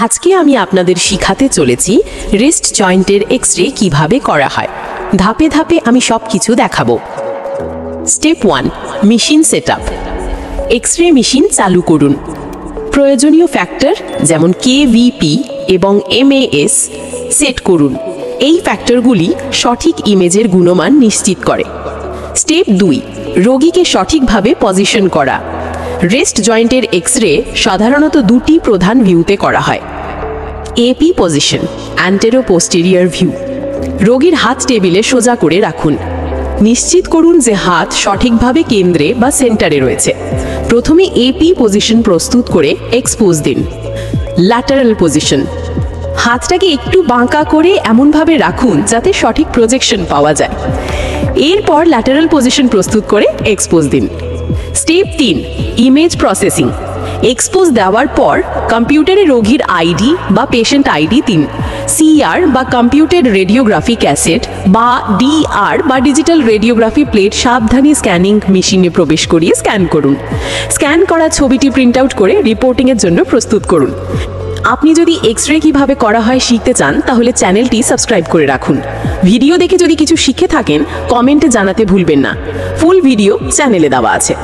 আজকে আমি আপনাদের শিখাতে চলেছি রিস্ট জয়েন্টের এক্স-রে কিভাবে করা হয়। ধাপে ধাপে আমি সবকিছু দেখাবো। Step 1, machine setup. X-ray machine চালু করুন। প্রয়োজনীয় ফ্যাক্টর যেমন কেভিপি এবং এমএএস সেট করুন। এই ফ্যাক্টরগুলি সঠিক ইমেজের গুণমান নিশ্চিত করে। স্টেপ 2, রোগীকে সঠিকভাবে পজিশন করা। রিস্ট জয়েন্টের এক্স-রে সাধারণত দুটি প্রধান ভিউতে করা হয়। AP position, antero posterior view. রোগীর হাত টেবিলে সোজা করে রাখুন। নিশ্চিত করুন যে হাত সঠিকভাবে কেন্দ্রে বা সেন্টারে রয়েছে। প্রথমে এপি পজিশন প্রস্তুত করে এক্সপোজ দিন। ল্যাটারাল পজিশন, হাতটাকে একটু বাঁকা করে এমনভাবে রাখুন যাতে সঠিক প্রজেকশন পাওয়া যায়। এরপর ল্যাটারাল পজিশন প্রস্তুত করে এক্সপোজ দিন। Step 3, image processing. এক্সপোজ দেওয়ার পর কম্পিউটারে রোগীর আইডি বা পেশেন্ট আইডি দিন। সিআর বা কম্পিউটার রেডিওগ্রাফি ক্যাসেট বা ডিআর বা ডিজিটাল রেডিওগ্রাফি প্লেট সাবধানে স্ক্যানিং মেশিনে প্রবেশ করিয়ে স্ক্যান করুন। স্ক্যান করা ছবিটি প্রিন্ট আউট করে রিপোর্টিংয়ের জন্য প্রস্তুত করুন। আপনি যদি এক্স-রে কিভাবে করা হয় শিখতে চান তাহলে চ্যানেলটি সাবস্ক্রাইব করে রাখুন। ভিডিও দেখে যদি কিছু শিখে থাকেন কমেন্টে জানাতে ভুলবেন না। ফুল ভিডিও চ্যানেলে দেওয়া আছে।